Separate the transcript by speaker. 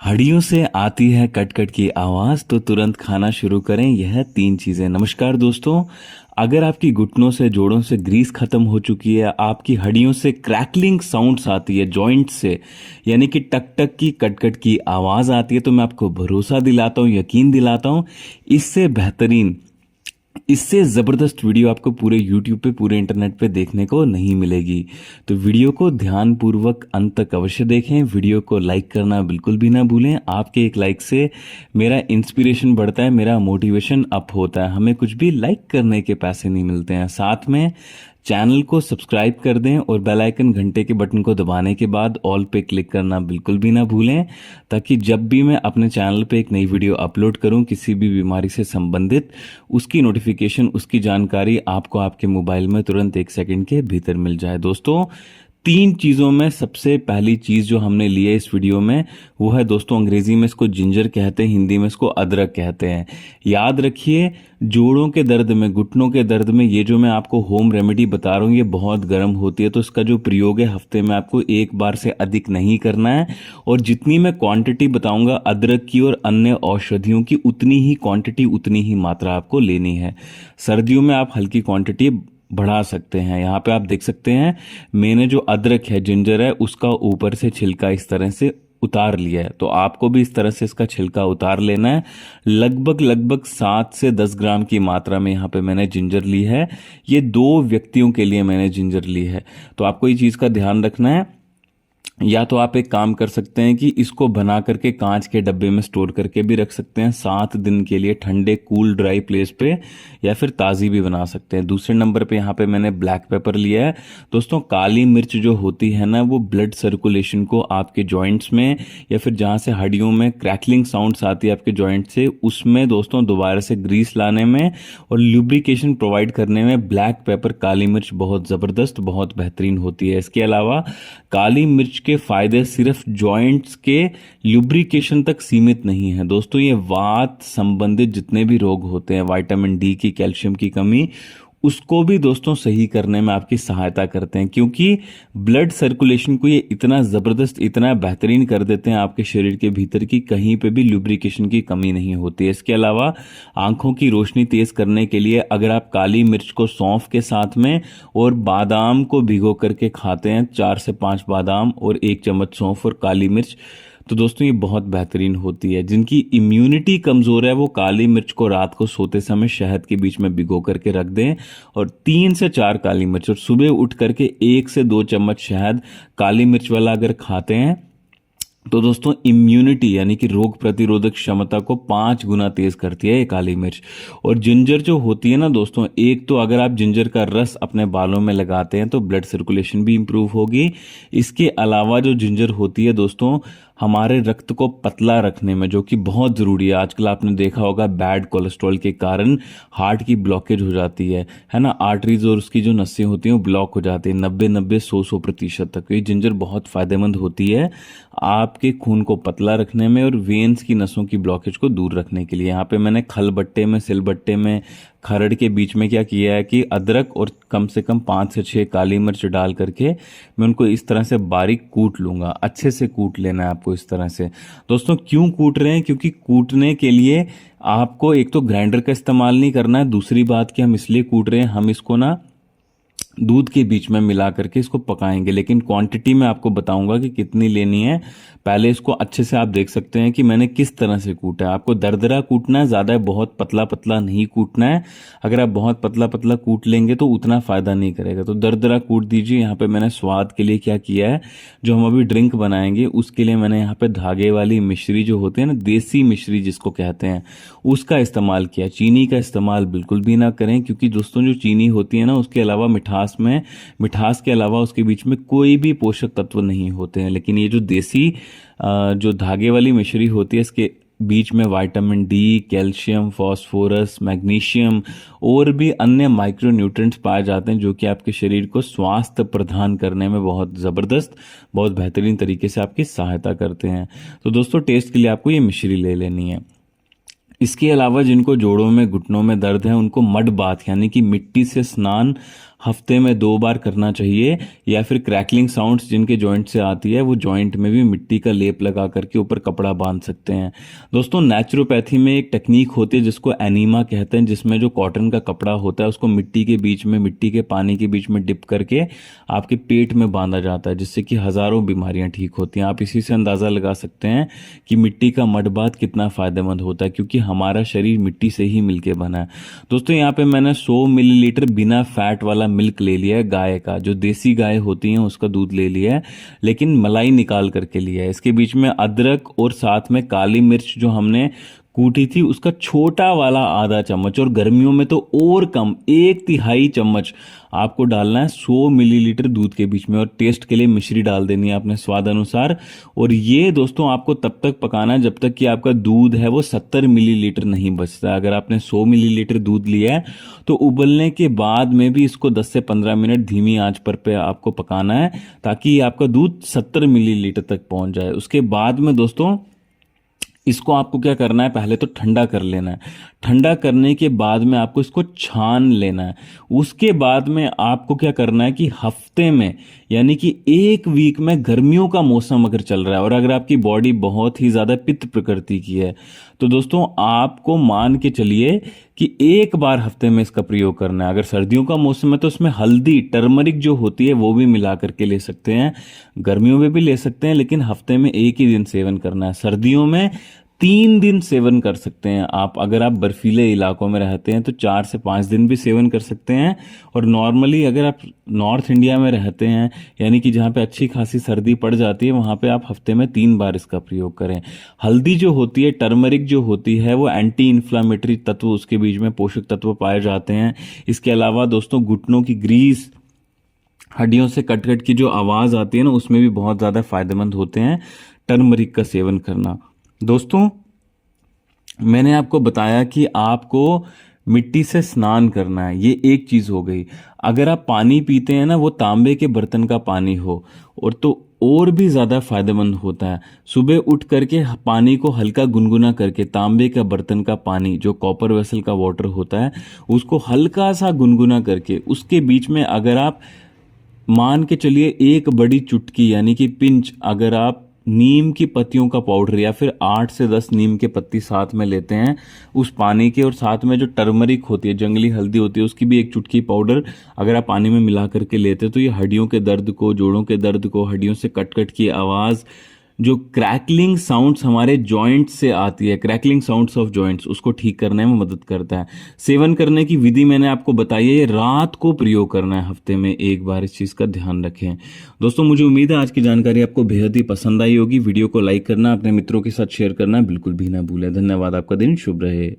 Speaker 1: हड्डियों से आती है कट-कट की आवाज तो तुरंत खाना शुरू करें यह 3 चीजें। नमस्कार दोस्तों, अगर आपकी घुटनों से जोड़ों से ग्रीस खत्म हो चुकी है, आपकी हड्डियों से क्रैकलिंग साउंड्स आती है जॉइंट से, यानी कि टक-टक की कट-कट की आवाज आती है, तो मैं आपको भरोसा दिलाता हूं, यकीन दिलाता हूं, इससे बेहतरीन, इससे ज़बरदस्त वीडियो आपको पूरे YouTube पे, पूरे इंटरनेट पे देखने को नहीं मिलेगी। तो वीडियो को ध्यानपूर्वक अंत तक अवश्य देखें। वीडियो को लाइक करना बिल्कुल भी ना भूलें। आपके एक लाइक से मेरा इंस्पिरेशन बढ़ता है, मेरा मोटिवेशन अप होता है। हमें कुछ भी लाइक करने के पैसे नहीं मिलते हैं। साथ में चैनल को सब्सक्राइब कर दें और बेल आइकन घंटे के बटन को दबाने के बाद ऑल पे क्लिक करना बिल्कुल भी ना भूलें, ताकि जब भी मैं अपने चैनल पे एक नई वीडियो अपलोड करूं किसी भी बीमारी से संबंधित, उसकी नोटिफिकेशन, उसकी जानकारी आपको आपके मोबाइल में तुरंत 1 सेकंड के भीतर मिल जाए। दोस्तों, 3 चीज़ों में सबसे पहली चीज़ जो हमने ली है इस वीडियो में, वो है दोस्तों, अंग्रेजी में इसको जिंजर कहते हैं, हिंदी में इसको अदरक कहते हैं। याद रखिए, जोड़ों के दर्द में, घुटनों के दर्द में, ये जो मैं आपको होम रेमेडी बता रहा हूँ ये बहुत गर्म होती है, तो इसका जो प्रयोग है हफ्ते में आपको 1 बार से अधिक नहीं करना है। और जितनी मैं क्वांटिटी बताऊंगा अदरक की और अन्य औषधियों की, उतनी ही क्वांटिटी, उतनी ही मात्रा आपको लेनी है। सर्दियों में आप हल्की क्वांटिटी बढ़ा सकते हैं। यहाँ पे आप देख सकते हैं, मैंने जो अदरक है, जिंजर है, उसका ऊपर से छिलका इस तरह से उतार लिया है, तो आपको भी इस तरह से इसका छिलका उतार लेना है। लगभग लगभग 7 से 10 ग्राम की मात्रा में यहाँ पे मैंने जिंजर ली है। ये 2 व्यक्तियों के लिए मैंने जिंजर ली है, तो आपको ये चीज़ का ध्यान रखना है। या तो आप एक काम कर सकते हैं कि इसको बना करके कांच के डब्बे में स्टोर करके भी रख सकते हैं 7 दिन के लिए, ठंडे कूल ड्राई प्लेस पे, या फिर ताज़ी भी बना सकते हैं। दूसरे नंबर पे यहाँ पे मैंने ब्लैक पेपर लिया है। दोस्तों, काली मिर्च जो होती है ना, वो ब्लड सर्कुलेशन को आपके जॉइंट्स में, या फिर जहाँ से हड्डियों में क्रैकलिंग साउंड्स आती है आपके जॉइंट से, उसमें दोस्तों दोबारा से ग्रीस लाने में और ल्यूब्रिकेशन प्रोवाइड करने में ब्लैक पेपर, काली मिर्च बहुत ज़बरदस्त, बहुत बेहतरीन होती है। इसके अलावा काली मिर्च के फायदे सिर्फ जॉइंट्स के ल्यूब्रिकेशन तक सीमित नहीं है दोस्तों, ये वात संबंधित जितने भी रोग होते हैं, विटामिन डी की, कैल्शियम की कमी, उसको भी दोस्तों सही करने में आपकी सहायता करते हैं, क्योंकि ब्लड सर्कुलेशन को ये इतना ज़बरदस्त, इतना बेहतरीन कर देते हैं आपके शरीर के भीतर की कहीं पे भी ल्यूब्रिकेशन की कमी नहीं होती है। इसके अलावा आंखों की रोशनी तेज करने के लिए अगर आप काली मिर्च को सौंफ के साथ में और बादाम को भिगो करके खाते हैं, 4 से 5 बादाम और 1 चम्मच सौंफ और काली मिर्च, तो दोस्तों ये बहुत बेहतरीन होती है। जिनकी इम्यूनिटी कमज़ोर है वो काली मिर्च को रात को सोते समय शहद के बीच में भिगो करके रख दें, और 3 से 4 काली मिर्च, और सुबह उठ करके 1 से 2 चम्मच शहद काली मिर्च वाला अगर खाते हैं, तो दोस्तों इम्यूनिटी यानी कि रोग प्रतिरोधक क्षमता को 5 गुना तेज करती है ये काली मिर्च। और जिंजर जो होती है ना दोस्तों, एक तो अगर आप जिंजर का रस अपने बालों में लगाते हैं तो ब्लड सर्कुलेशन भी इंप्रूव होगी। इसके अलावा जो जिंजर होती है दोस्तों, हमारे रक्त को पतला रखने में, जो कि बहुत ज़रूरी है। आजकल आपने देखा होगा बैड कोलेस्ट्रॉल के कारण हार्ट की ब्लॉकेज हो जाती है ना, आर्टरीज और उसकी जो नसें होती हैं वो ब्लॉक हो जाती है 90-90, 100-100% तक। ये जिंजर बहुत फ़ायदेमंद होती है आपके खून को पतला रखने में और वेन्स की नसों की ब्लॉकेज को दूर रखने के लिए। यहाँ पे मैंने खलबट्टे में, सिलबट्टे में, खरड़ के बीच में क्या किया है कि अदरक और कम से कम 5 से 6 काली मिर्च डाल करके मैं उनको इस तरह से बारीक कूट लूँगा। अच्छे से कूट लेना है आपको इस तरह से। दोस्तों, क्यों कूट रहे हैं? क्योंकि कूटने के लिए आपको एक तो ग्राइंडर का इस्तेमाल नहीं करना है, दूसरी बात कि हम इसलिए कूट रहे हैं, हम इसको ना दूध के बीच में मिला करके इसको पकाएंगे। लेकिन क्वांटिटी में आपको बताऊंगा कि कितनी लेनी है। पहले इसको अच्छे से आप देख सकते हैं कि मैंने किस तरह से कूटा है। आपको दरदरा कूटना है, ज़्यादा बहुत पतला पतला नहीं कूटना है। अगर आप बहुत पतला पतला कूट लेंगे तो उतना फ़ायदा नहीं करेगा, तो दरदरा कूट दीजिए। यहाँ पे मैंने स्वाद के लिए क्या किया है, जो हम अभी ड्रिंक बनाएंगे उसके लिए मैंने यहाँ पे धागे वाली मिश्री जो होती है ना, देसी मिश्री जिसको कहते हैं, उसका इस्तेमाल किया। चीनी का इस्तेमाल बिल्कुल भी ना करें, क्योंकि दोस्तों जो चीनी होती है ना, उसके अलावा मिठास के अलावा उसके बीच में कोई भी पोषक तत्व नहीं होते हैं। लेकिन ये जो देसी जो धागे वाली मिश्री होती है, इसके बीच में vitamin D, calcium, phosphorus, magnesium और भी अन्य माइक्रो न्यूट्रिएंट्स पाए जाते हैं, जो कि आपके शरीर को स्वास्थ्य प्रदान करने में बहुत ज़बरदस्त, बहुत बेहतरीन तरीके से आपकी सहायता करते हैं। तो दोस्तों, टेस्ट के लिए आपको ये मिश्री ले लेनी है। इसके अलावा जिनको जोड़ों में, घुटनों में दर्द है, उनको मड बाथ यानी कि मिट्टी से स्नान हफ्ते में 2 बार करना चाहिए। या फिर क्रैकलिंग साउंड्स जिनके जॉइंट से आती है, वो जॉइंट में भी मिट्टी का लेप लगा करके ऊपर कपड़ा बांध सकते हैं। दोस्तों नेचुरोपैथी में एक टेक्निक होती है जिसको एनीमा कहते हैं, जिसमें जो कॉटन का कपड़ा होता है उसको मिट्टी के बीच में, मिट्टी के पानी के बीच में डिप करके आपके पेट में बांधा जाता है, जिससे कि हजारों बीमारियां ठीक होती हैं। आप इसी से अंदाजा लगा सकते हैं कि मिट्टी का मड बाथ कितना फायदेमंद होता है, क्योंकि हमारा शरीर मिट्टी से ही मिलके बना है। दोस्तों यहाँ पे मैंने 100 मिलीलीटर बिना फैट वाला मिल्क ले लिया है, गाय का, जो देसी गाय होती है उसका दूध ले लिया है, लेकिन मलाई निकाल करके लिया है। इसके बीच में अदरक और साथ में काली मिर्च जो हमने कूटी थी उसका छोटा वाला आधा चम्मच, और गर्मियों में तो और कम 1/3 चम्मच आपको डालना है 100 मिलीलीटर दूध के बीच में। और टेस्ट के लिए मिश्री डाल देनी है अपने स्वाद अनुसार। और ये दोस्तों आपको तब तक पकाना है जब तक कि आपका दूध है वो 70 मिलीलीटर नहीं बचता। अगर आपने 100 मिलीलीटर दूध लिया है तो उबलने के बाद में भी इसको 10 से 15 मिनट धीमी आंच पर पे आपको पकाना है, ताकि आपका दूध 70 मिलीलीटर तक पहुंच जाए। उसके बाद में दोस्तों इसको आपको क्या करना है, पहले तो ठंडा कर लेना है। ठंडा करने के बाद में आपको इसको छान लेना है। उसके बाद में आपको क्या करना है कि हफ्ते में, यानी कि 1 वीक में, गर्मियों का मौसम अगर चल रहा है और अगर आपकी बॉडी बहुत ही ज्यादा पित्त प्रकृति की है, तो दोस्तों आपको मान के चलिए कि 1 बार हफ्ते में इसका प्रयोग करना है। अगर सर्दियों का मौसम है तो उसमें हल्दी, टर्मरिक जो होती है वो भी मिला करके ले सकते हैं, गर्मियों में भी ले सकते हैं, लेकिन हफ्ते में 1 ही दिन सेवन करना है। सर्दियों में 3 दिन सेवन कर सकते हैं आप। अगर आप बर्फीले इलाकों में रहते हैं तो 4 से 5 दिन भी सेवन कर सकते हैं। और नॉर्मली अगर आप नॉर्थ इंडिया में रहते हैं, यानी कि जहाँ पे अच्छी खासी सर्दी पड़ जाती है, वहाँ पे आप हफ्ते में 3 बार इसका प्रयोग करें। हल्दी जो होती है, टर्मरिक जो होती है, वो एंटी इन्फ्लामेटरी तत्व, उसके बीच में पोषक तत्व पाए जाते हैं। इसके अलावा दोस्तों घुटनों की ग्रीस, हड्डियों से कट कट की जो आवाज आती है ना, उसमें भी बहुत ज्यादा फायदेमंद होते हैं टर्मरिक का सेवन करना। दोस्तों मैंने आपको बताया कि आपको मिट्टी से स्नान करना है, ये एक चीज हो गई। अगर आप पानी पीते हैं ना, वो तांबे के बर्तन का पानी हो और तो और भी ज्यादा फायदेमंद होता है। सुबह उठ करके पानी को हल्का गुनगुना करके, तांबे का बर्तन का पानी जो कॉपर वेसल का वाटर होता है, उसको हल्का सा गुनगुना करके उसके बीच में अगर आप मान के चलिए 1 बड़ी चुटकी, यानी कि पिंच, अगर आप नीम की पत्तियों का पाउडर या फिर 8 से 10 नीम के पत्ती साथ में लेते हैं उस पानी के, और साथ में जो टर्मरिक होती है, जंगली हल्दी होती है, उसकी भी 1 चुटकी पाउडर अगर आप पानी में मिला करके लेते हैं, तो ये हड्डियों के दर्द को, जोड़ों के दर्द को, हड्डियों से कट कट की आवाज, जो क्रैकलिंग साउंड्स हमारे जॉइंट से आती है, क्रैकलिंग साउंड्स ऑफ जॉइंट्स, उसको ठीक करने में मदद करता है। सेवन करने की विधि मैंने आपको बताई है, ये रात को प्रयोग करना है, हफ्ते में 1 बार, इस चीज का ध्यान रखें। दोस्तों मुझे उम्मीद है आज की जानकारी आपको बेहद ही पसंद आई होगी। वीडियो को लाइक करना, अपने मित्रों के साथ शेयर करना बिल्कुल भी ना भूलें। धन्यवाद, आपका दिन शुभ रहे।